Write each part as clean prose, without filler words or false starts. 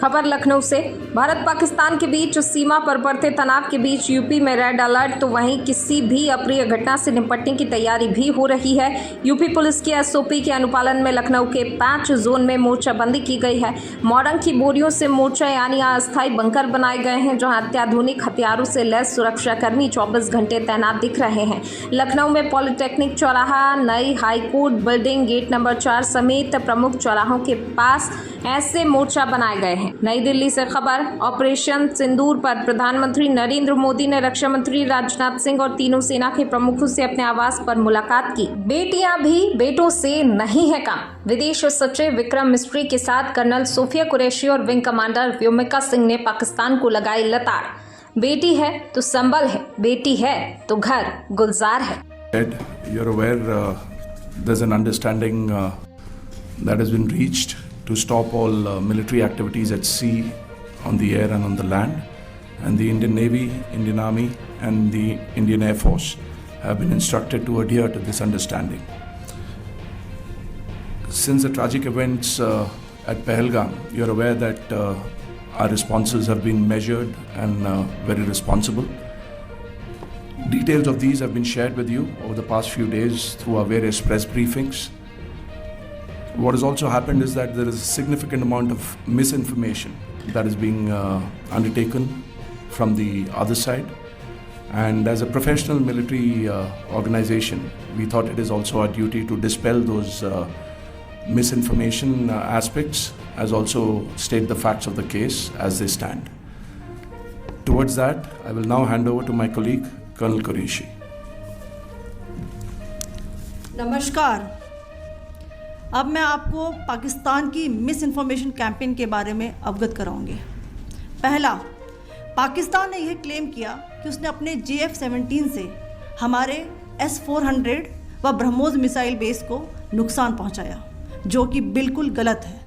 खबर लखनऊ से। भारत पाकिस्तान के बीच सीमा पर बढ़ते तनाव के बीच यूपी में रेड अलर्ट, तो वहीं किसी भी अप्रिय घटना से निपटने की तैयारी भी हो रही है। यूपी पुलिस की एसओपी के अनुपालन में लखनऊ के 5 जोन में मोर्चाबंदी की गई है। मॉडर्न की बोरियों से मोर्चा यानी अस्थायी बंकर बनाए गए हैं, जहां अत्याधुनिक हथियारों से लैस सुरक्षाकर्मी 24 घंटे तैनात दिख रहे हैं। लखनऊ में पॉलिटेक्निक चौराहा, नई हाईकोर्ट बिल्डिंग, गेट नंबर 4 समेत प्रमुख चौराहों के पास ऐसे मोर्चा बनाए गए हैं। नई दिल्ली से खबर। ऑपरेशन सिंदूर पर प्रधानमंत्री नरेंद्र मोदी ने रक्षा मंत्री राजनाथ सिंह और तीनों सेना के प्रमुखों से अपने आवास पर मुलाकात की। बेटियां भी बेटों से नहीं है कम। विदेश सचिव विक्रम मिस्री के साथ कर्नल सोफिया कुरैशी और विंग कमांडर व्योमिका सिंह ने पाकिस्तान को लगाई लताड़। बेटी है तो संबल है, बेटी है तो घर गुलजार है। You're aware there's an understanding that has been reached to stop all military activities at sea, on the air and on the land, and the Indian Navy, Indian Army and the Indian Air Force have been instructed to adhere to this understanding. Since the tragic events at Pahalgam, you're aware that our responses have been measured and very responsible. Details of these have been shared with you over the past few days through our various press briefings. What has also happened is that there is a significant amount of misinformation that is being undertaken from the other side. And as a professional military organization, we thought it is also our duty to dispel those misinformation aspects, as also state the facts of the case as they stand. Towards that, I will now hand over to my colleague, Colonel Qureshi. नमस्कार। अब मैं आपको पाकिस्तान की miss information campaign के बारे में अवगत कराऊंगी। पहला, पाकिस्तान ने यह क्लेम किया कि उसने अपने JF-17 से हमारे S-400 व ब्रह्मोस मिसाइल बेस को नुकसान पहुंचाया, जो कि बिल्कुल गलत है।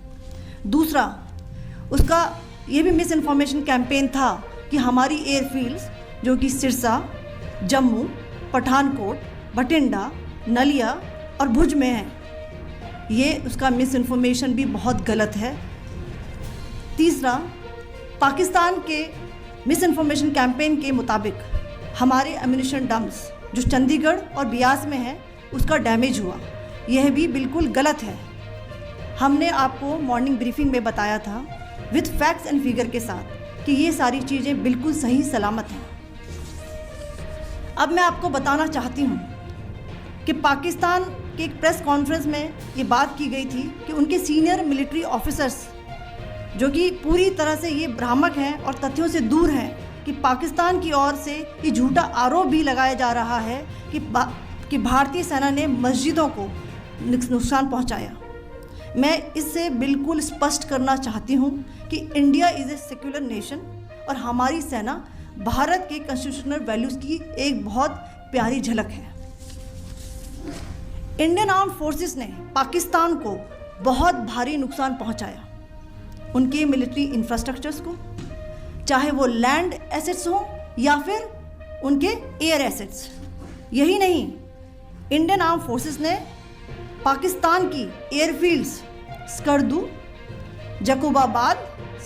दूसरा, उसका यह भी मिस इन्फॉर्मेशन कैंपेन था कि हमारी एयरफील्ड्स जो कि सिरसा, जम्मू, पठानकोट, भटिंडा, नलिया और भुज में हैं, ये उसका मिस इन्फॉर्मेशन भी बहुत गलत है। तीसरा, पाकिस्तान के मिस इन्फॉर्मेशन कैंपेन के मुताबिक हमारे एम्यूनिशन डम्प्स जो चंडीगढ़ और बियास में है उसका डैमेज हुआ, यह भी बिल्कुल गलत है। हमने आपको मॉर्निंग ब्रीफिंग में बताया था विद फैक्ट्स एंड फिगर के साथ कि ये सारी चीज़ें बिल्कुल सही सलामत हैं। अब मैं आपको बताना चाहती हूँ कि पाकिस्तान के एक प्रेस कॉन्फ्रेंस में ये बात की गई थी कि उनके सीनियर मिलिट्री ऑफिसर्स जो कि पूरी तरह से ये भ्रामक हैं और तथ्यों से दूर हैं कि पाकिस्तान की ओर से ये झूठा आरोप भी लगाया जा रहा है कि भारतीय सेना ने मस्जिदों को नुकसान पहुंचाया। मैं इससे बिल्कुल स्पष्ट करना चाहती हूं कि India is a secular nation और हमारी सेना भारत के कॉन्स्टिट्यूशनल वैल्यूज़ की एक बहुत प्यारी झलक है। इंडियन आर्म्ड फोर्सेस ने पाकिस्तान को बहुत भारी नुकसान पहुंचाया, उनके मिलिट्री इंफ्रास्ट्रक्चर्स को, चाहे वो लैंड एसेट्स हों या फिर उनके एयर एसेट्स। यही नहीं, इंडियन आर्म्ड फोर्सेस ने पाकिस्तान की एयरफील्ड्स स्कर्दू, जकोबाबाद,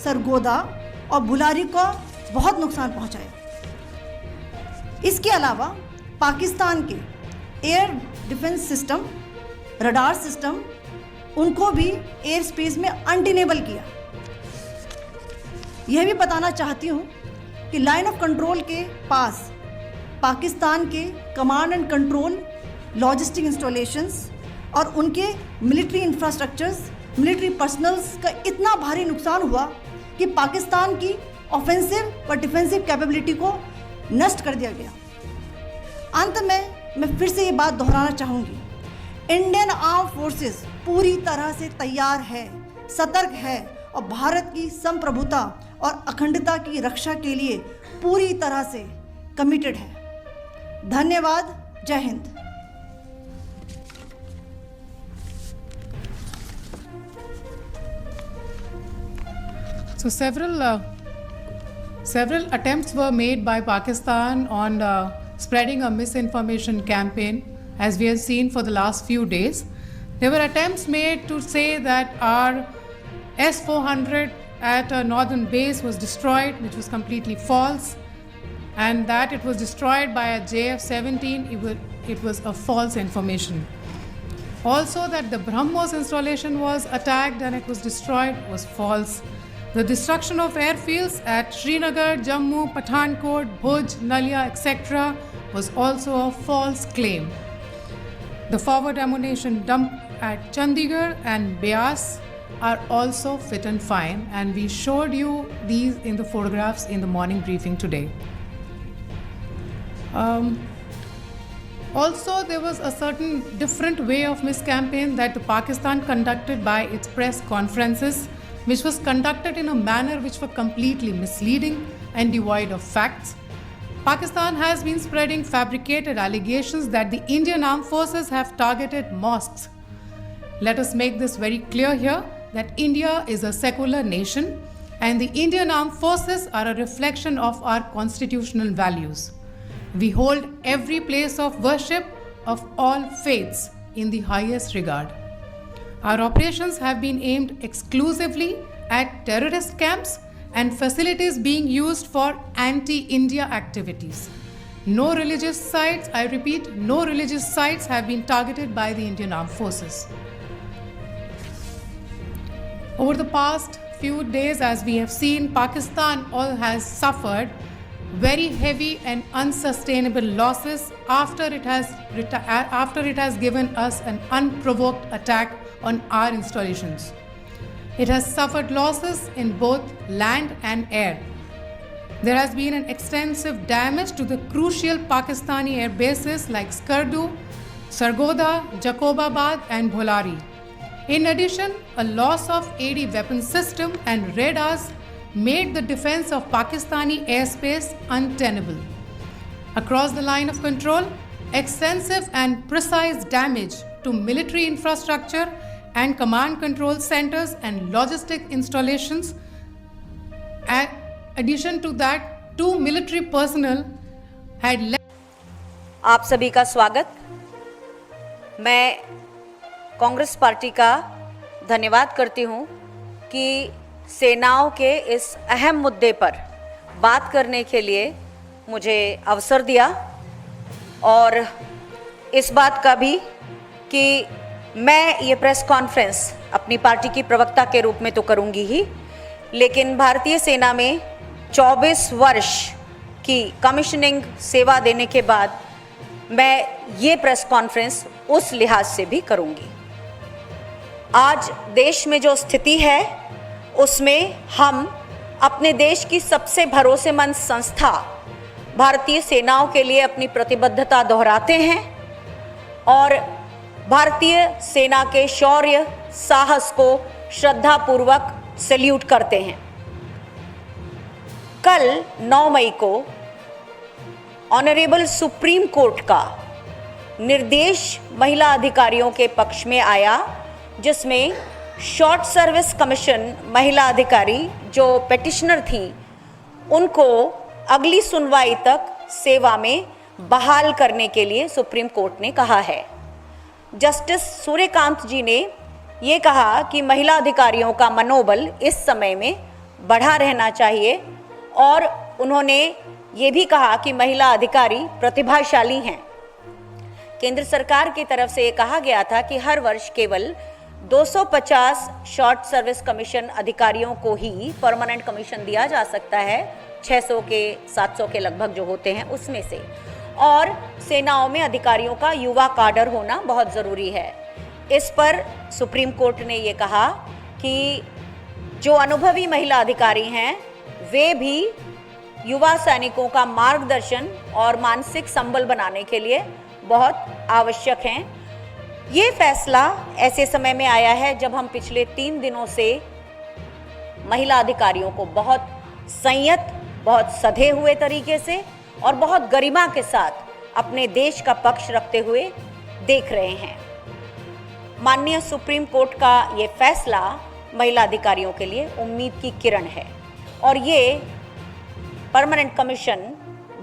सरगोदा और बुलारी को बहुत नुकसान पहुंचाया। इसके अलावा पाकिस्तान के air defence system, radar system, उनको भी एयर स्पेस में अनटेनेबल किया। यह भी बताना चाहती हूँ कि लाइन ऑफ कंट्रोल के पास पाकिस्तान के command and control, logistic installations और उनके मिलिट्री इंफ्रास्ट्रक्चर्स, मिलिट्री पर्सनल्स का इतना भारी नुकसान हुआ कि पाकिस्तान की ऑफेंसिव व डिफेंसिव कैपेबिलिटी को नष्ट कर दिया गया। अंत में मैं फिर से ये बात दोहराना चाहूँगी, इंडियन आर्म फोर्सेस पूरी तरह से तैयार है, सतर्क है और भारत की संप्रभुता और अखंडता की रक्षा के लिए पूरी तरह से कमिटेड है। धन्यवाद। जय Hind. So several attempts were made by Pakistan on spreading a misinformation campaign, as we have seen for the last few days. There were attempts made to say that our S-400 at a northern base was destroyed, which was completely false, and that it was destroyed by a JF-17, it was a false information. Also, that the BrahMos installation was attacked and it was destroyed was false. The destruction of airfields at Srinagar, Jammu, Pathankot, Bhuj, Nalia, etc. was also a false claim. The forward ammunition dump at Chandigarh and Beas are also fit and fine, and we showed you these in the photographs in the morning briefing today. Also, there was a certain different way of miscampaign that the Pakistan conducted by its press conferences, which was conducted in a manner which were completely misleading and devoid of facts. Pakistan has been spreading fabricated allegations that the Indian Armed Forces have targeted mosques. Let us make this very clear here that India is a secular nation and the Indian Armed Forces are a reflection of our constitutional values. We hold every place of worship of all faiths in the highest regard. Our operations have been aimed exclusively at terrorist camps and facilities being used for anti-India activities. No religious sites, I repeat, no religious sites have been targeted by the Indian Armed Forces. Over the past few days, as we have seen, Pakistan has suffered very heavy and unsustainable losses after it has given us an unprovoked attack on our installations. It has suffered losses in both land and air. There has been an extensive damage to the crucial Pakistani air bases like Skardu, Sargodha, Jacobabad and Bholari. In addition, a loss of AD weapon system and radars made the defense of Pakistani airspace untenable. Across the line of control, extensive and precise damage to military infrastructure and command control centers and logistic installations. In addition to that, 2 military personnel had left. आप सभी का स्वागत। मैं Congress party का धन्यवाद करती हूं कि सेनाओं के इस अहम मुद्दे पर बात करने के लिए मुझे अवसर दिया और इस बात का भी कि मैं ये प्रेस कॉन्फ्रेंस अपनी पार्टी की प्रवक्ता के रूप में तो करूँगी ही, लेकिन भारतीय सेना में 24 वर्ष की कमीशनिंग सेवा देने के बाद मैं ये प्रेस कॉन्फ्रेंस उस लिहाज से भी करूँगी। आज देश में जो स्थिति है उसमें हम अपने देश की सबसे भरोसेमंद संस्था भारतीय सेनाओं के लिए अपनी प्रतिबद्धता दोहराते हैं और भारतीय सेना के शौर्य साहस को श्रद्धापूर्वक सैल्यूट करते हैं। कल 9 मई को ऑनरेबल सुप्रीम कोर्ट का निर्देश महिला अधिकारियों के पक्ष में आया, जिसमें शॉर्ट सर्विस कमीशन महिला अधिकारी जो पेटिशनर थी उनको अगली सुनवाई तक सेवा में बहाल करने के लिए सुप्रीम कोर्ट ने कहा है। जस्टिस सूर्यकांत जी ने ये कहा कि महिला अधिकारियों का मनोबल इस समय में बढ़ा रहना चाहिए और उन्होंने ये भी कहा कि महिला अधिकारी प्रतिभाशाली हैं। केंद्र सरकार की तरफ से ये कहा गया था कि हर वर्ष केवल 250 शॉर्ट सर्विस कमीशन अधिकारियों को ही परमानेंट कमीशन दिया जा सकता है, 600 के 700 के लगभग जो होते हैं उसमें से, और सेनाओं में अधिकारियों का युवा काडर होना बहुत ज़रूरी है। इस पर सुप्रीम कोर्ट ने ये कहा कि जो अनुभवी महिला अधिकारी हैं वे भी युवा सैनिकों का मार्गदर्शन और मानसिक संबल बनाने के लिए बहुत आवश्यक हैं। ये फैसला ऐसे समय में आया है जब हम पिछले 3 दिनों से महिला अधिकारियों को बहुत संयत, बहुत सधे हुए तरीके से और बहुत गरिमा के साथ अपने देश का पक्ष रखते हुए देख रहे हैं। माननीय सुप्रीम कोर्ट का ये फैसला महिला अधिकारियों के लिए उम्मीद की किरण है और ये permanent commission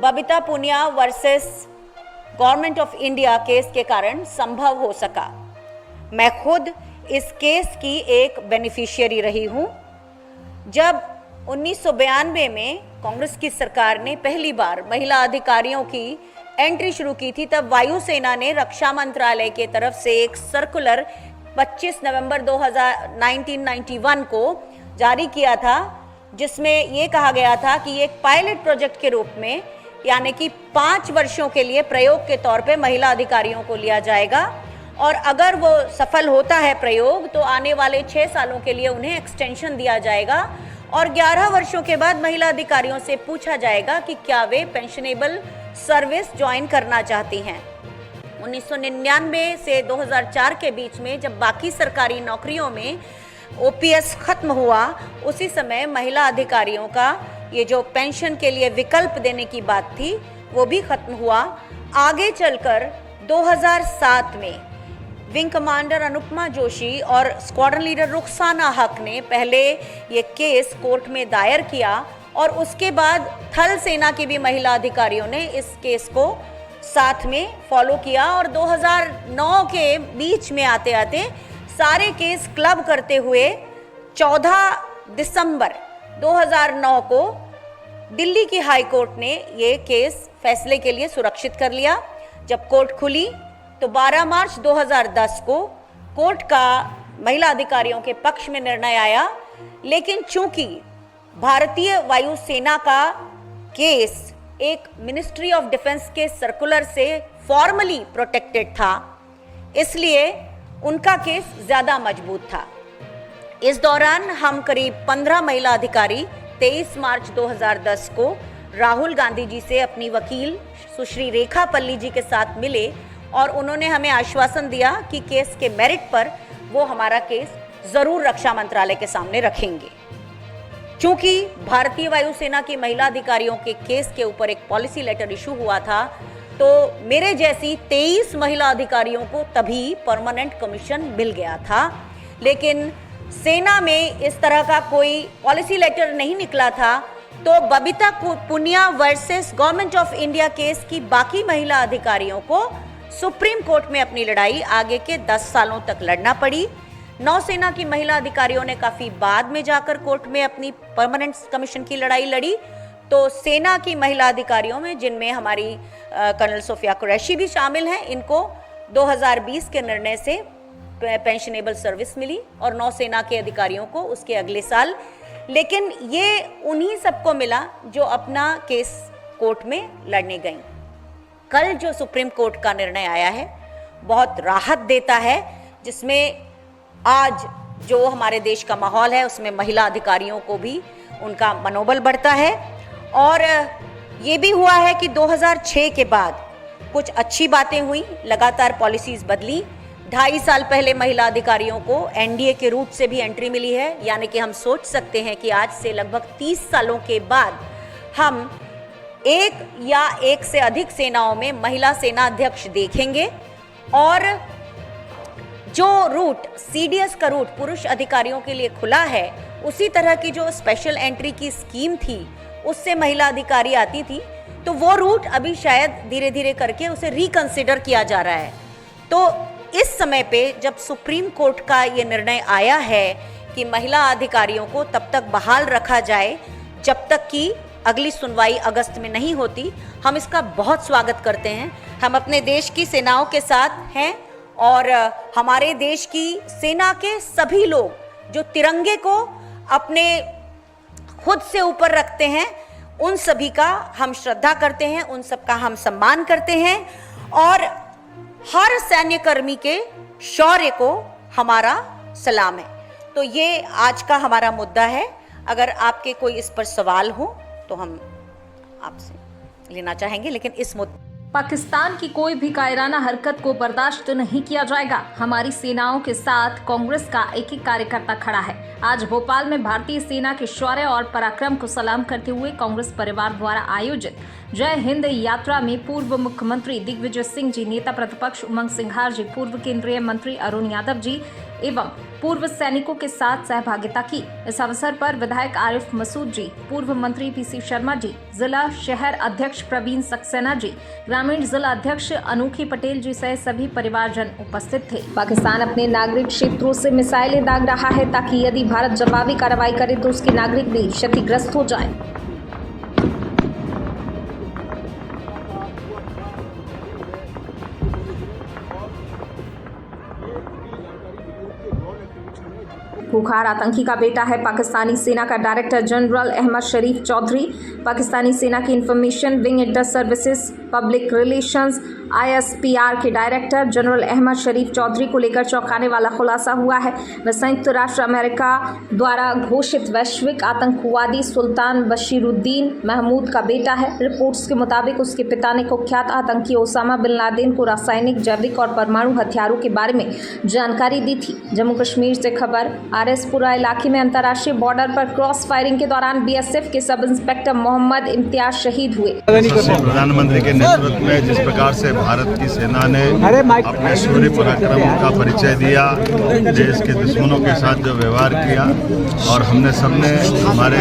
Babita Punia versus government of India case के कारण संभव हो सका। मैं खुद इस केस की एक बेनिफिशियरी रही हूँ। जब 1992 में कांग्रेस की सरकार ने पहली बार महिला अधिकारियों की एंट्री शुरू की थी, तब वायुसेना ने रक्षा मंत्रालय के तरफ से एक सर्कुलर 25 नवंबर 1991 को जारी किया था, जिसमें ये कहा गया था कि ये एक पायलट प्रोजेक्ट के रूप में, यानी कि 5 वर्षों के लिए प्रयोग के तौर पे महिला अधिकारियों को लिया जाएगा, और अगर वो सफल होता है प्रयोग तो आने वाले 6 सालों के लिए उन्हें एक्सटेंशन दिया जाएगा, और 11 वर्षों के बाद महिला अधिकारियों से पूछा जाएगा कि क्या वे पेंशनेबल सर्विस ज्वाइन करना चाहती हैं। 1999 से 2004 के बीच में जब बाकी सरकारी नौकरियों में ओपीएस खत्म हुआ, उसी समय महिला अधिकारियों का ये जो पेंशन के लिए विकल्प देने की बात थी वो भी खत्म हुआ। आगे चलकर 2007 में विंग कमांडर अनुपमा जोशी और स्क्वाड्रन लीडर रुखसाना हक ने पहले ये केस कोर्ट में दायर किया, और उसके बाद थल सेना की भी महिला अधिकारियों ने इस केस को साथ में फॉलो किया, और 2009 के बीच में आते आते सारे केस क्लब करते हुए 14 दिसंबर 2009 को दिल्ली की हाई कोर्ट ने ये केस फैसले के लिए सुरक्षित कर लिया। जब कोर्ट खुली तो 12 मार्च 2010 को कोर्ट का महिला अधिकारियों के पक्ष में निर्णय आया, लेकिन चूंकि भारतीय वायुसेना का केस एक मिनिस्ट्री ऑफ डिफेंस के सर्कुलर से फॉर्मली प्रोटेक्टेड था, इसलिए उनका केस ज्यादा मजबूत था। इस दौरान हम करीब 15 महिला अधिकारी 23 मार्च 2010 को राहुल गांधी जी से अपनी वकील सुश्री रेखा पल्ली जी के साथ मिले, और उन्होंने हमें आश्वासन दिया कि केस के मेरिट पर वो हमारा केस जरूर रक्षा मंत्रालय के सामने रखेंगे। चूंकि भारतीय वायुसेना की महिला अधिकारियों के केस के ऊपर एक पॉलिसी लेटर इशू हुआ था, तो मेरे जैसी 23 महिला अधिकारियों को तभी परमानेंट कमीशन मिल गया था, लेकिन सेना में इस तरह का कोई पॉलिसी लेटर नहीं निकला था। तो Babita Punia versus government of India case की बाकी महिला अधिकारियों को सुप्रीम कोर्ट में अपनी लड़ाई आगे के 10 सालों तक लड़ना पड़ी। नौसेना की महिला अधिकारियों ने काफी बाद में जाकर कोर्ट में अपनी परमानेंट कमीशन की लड़ाई लड़ी। तो सेना की महिला अधिकारियों में, जिनमें हमारी कर्नल सोफिया कुरैशी भी शामिल हैं, इनको 2020 के निर्णय से पेंशनेबल सर्विस मिली, और नौसेना के अधिकारियों को उसके अगले साल। लेकिन ये उन्हीं सबको मिला जो अपना केस कोर्ट में लड़ने गई। कल जो सुप्रीम कोर्ट का निर्णय आया है बहुत राहत देता है, जिसमें आज जो हमारे देश का माहौल है उसमें महिला अधिकारियों को भी उनका मनोबल बढ़ता है। और ये भी हुआ है कि 2006 के बाद कुछ अच्छी बातें हुई, लगातार पॉलिसीज बदली। 2.5 साल पहले महिला अधिकारियों को एनडीए के रूट से भी एंट्री मिली है, यानी कि हम सोच सकते हैं कि आज से लगभग 30 सालों के बाद हम एक या एक से अधिक सेनाओं में महिला सेना अध्यक्ष देखेंगे। और जो रूट सीडीएस का रूट पुरुष अधिकारियों के लिए खुला है, उसी तरह की जो स्पेशल एंट्री की स्कीम थी उससे महिला अधिकारी आती थी, तो वो रूट अभी शायद धीरे धीरे करके उसे रिकंसिडर किया जा रहा है। तो इस समय पे जब सुप्रीम कोर्ट का ये निर्णय आया है कि महिला अधिकारियों को तब तक बहाल रखा जाए जब तक कि अगली सुनवाई अगस्त में नहीं होती, हम इसका बहुत स्वागत करते हैं। हम अपने देश की सेनाओं के साथ हैं, और हमारे देश की सेना के सभी लोग जो तिरंगे को अपने खुद से ऊपर रखते हैं, उन सभी का हम श्रद्धा करते हैं, उन सब का हम सम्मान करते हैं, और हर सैन्य कर्मी के शौर्य को हमारा सलाम है। तो ये आज का हमारा मुद्दा है। अगर आपके कोई इस पर सवाल हो तो हम आपसे लेना चाहेंगे, लेकिन इस मुद्दे पाकिस्तान की कोई भी कायराना हरकत को बर्दाश्त नहीं किया जाएगा। हमारी सेनाओं के साथ कांग्रेस का एक एक कार्यकर्ता खड़ा है। आज भोपाल में भारतीय सेना के शौर्य और पराक्रम को सलाम करते हुए कांग्रेस परिवार द्वारा आयोजित जय हिंद यात्रा में पूर्व मुख्यमंत्री दिग्विजय सिंह जी, नेता प्रतिपक्ष उमंग सिंघार जी, पूर्व केंद्रीय मंत्री अरुण यादव जी, एवं पूर्व सैनिकों के साथ सहभागिता की। इस अवसर पर विधायक आरिफ मसूद जी, पूर्व मंत्री पीसी शर्मा जी, जिला शहर अध्यक्ष प्रवीण सक्सेना जी, ग्रामीण जिला अध्यक्ष अनोखी पटेल जी सहित सभी परिवारजन उपस्थित थे। पाकिस्तान अपने नागरिक क्षेत्रों से मिसाइलें दाग रहा है ताकि यदि भारत जवाबी कार्रवाई करे तो उसके नागरिक भी क्षतिग्रस्त हो जाएं। खूंखार आतंकी का बेटा है पाकिस्तानी सेना का डायरेक्टर जनरल अहमद शरीफ चौधरी। पाकिस्तानी सेना की information wing inter services public relations ISPR के डायरेक्टर जनरल अहमद शरीफ चौधरी को लेकर चौंकाने वाला खुलासा हुआ है। वह संयुक्त राष्ट्र अमेरिका द्वारा घोषित वैश्विक आतंकवादी सुल्तान बशीरुद्दीन महमूद का बेटा है। रिपोर्ट्स के मुताबिक उसके पिता ने कुख्यात आतंकी ओसामा बिन लादेन को रासायनिक, जैविक और परमाणु हथियारों के बारे में जानकारी दी थी। जम्मू कश्मीर से खबर। आरएसपुरा इलाके में अंतर्राष्ट्रीय बॉर्डर पर क्रॉस फायरिंग के दौरान BSF के सब इंस्पेक्टर मोहम्मद इम्तियाज शहीद हुए। प्रधानमंत्री के नेतृत्व में जिस प्रकार से भारत की सेना ने अपने शौर्य पराक्रम का परिचय दिया, देश के दुश्मनों के साथ जो व्यवहार किया, और हमने सबने, हमारे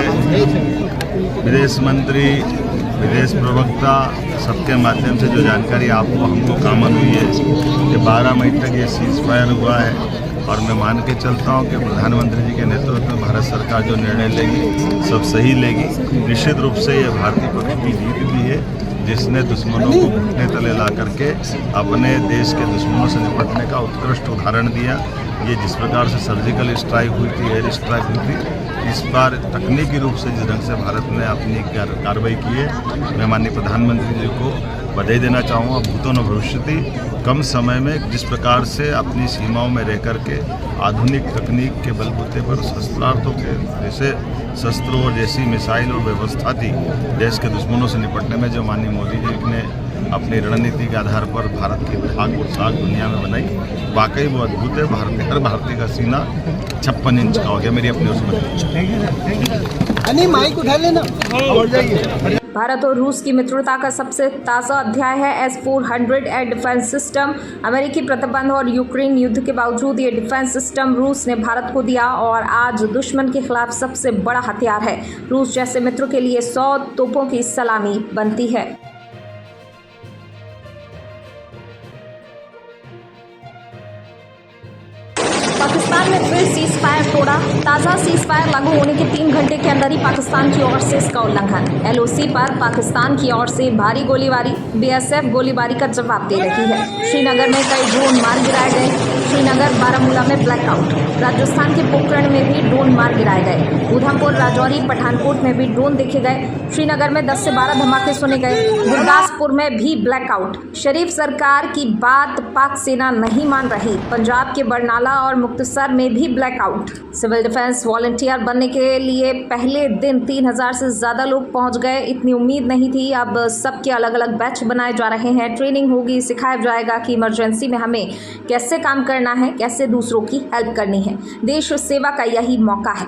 विदेश मंत्री, विदेश प्रवक्ता, सबके माध्यम से जो जानकारी आपको हमको कामन हुई है कि 12 मई तक ये सीज फायर हुआ है, और मैं मान के चलता हूँ कि प्रधानमंत्री जी के नेतृत्व में भारत सरकार जो निर्णय लेगी सब सही लेगी। निश्चित रूप से ये भारतीय पक्ष की जीत भी है, जिसने दुश्मनों को घुटने तले ला करके अपने देश के दुश्मनों से निपटने का उत्कृष्ट उदाहरण दिया। ये जिस प्रकार से सर्जिकल स्ट्राइक हुई थी, एयर स्ट्राइक हुई थी, इस बार तकनीकी रूप से जिस ढंग से भारत ने अपनी कार्रवाई की है, मैं माननीय प्रधानमंत्री जी को बधाई देना चाहूँगा। भूतो न भविष्यति, कम समय में जिस प्रकार से अपनी सीमाओं में रह करके आधुनिक तकनीक के बलबूते पर शस्त्रार्थों के जैसे शस्त्रों और जैसी मिसाइल और व्यवस्था थी, देश के दुश्मनों से निपटने में जो माननीय मोदी जी ने अपनी रणनीति के आधार पर भारत की भाग और साख दुनिया में बनाई, वाकई वो अद्भुत है। हर भारतीय का सीना 56 इंच का हो गया। मेरी अपनी उसमें माइक उठा लेना। भारत और रूस की मित्रता का सबसे ताज़ा अध्याय है S-400 एयर डिफेंस सिस्टम। अमेरिकी प्रतिबंध और यूक्रेन युद्ध के बावजूद ये डिफेंस सिस्टम रूस ने भारत को दिया और आज दुश्मन के खिलाफ सबसे बड़ा हथियार है। रूस जैसे मित्र के लिए 100 तोपों की सलामी बनती है। पाकिस्तान ने फिर सीज फायर तोड़ा। ताज़ा सीज फायर लागू होने के 3 घंटे के अंदर ही पाकिस्तान की ओर से इसका उल्लंघन। LOC पर पाकिस्तान की ओर से भारी गोलीबारी। BSF गोलीबारी का जवाब दे रही है। श्रीनगर में कई ड्रोन मार गिराए गए। श्रीनगर बारामूला में ब्लैकआउट। राजस्थान के पोखरण में भी ड्रोन मार गिराए गए। उधमपुर, राजौरी, पठानकोट में भी ड्रोन देखे गए। श्रीनगर में 10 से 12 धमाके सुने गए। गुरदासपुर में भी ब्लैकआउट। शरीफ सरकार की बात पाक सेना नहीं मान रही। पंजाब के बरनाला और मुक्तसर में भी ब्लैकआउट। सिविल डिफेंस वॉलंटियर बनने के लिए पहले दिन 3000 से ज़्यादा लोग पहुंच गए। इतनी उम्मीद नहीं थी। अब सबके अलग अलग बैच बनाए जा रहे हैं। ट्रेनिंग होगी, सिखाया जाएगा कि इमरजेंसी में हमें कैसे काम करना है, कैसे दूसरों की हेल्प करनी है। देश सेवा का यही मौका है।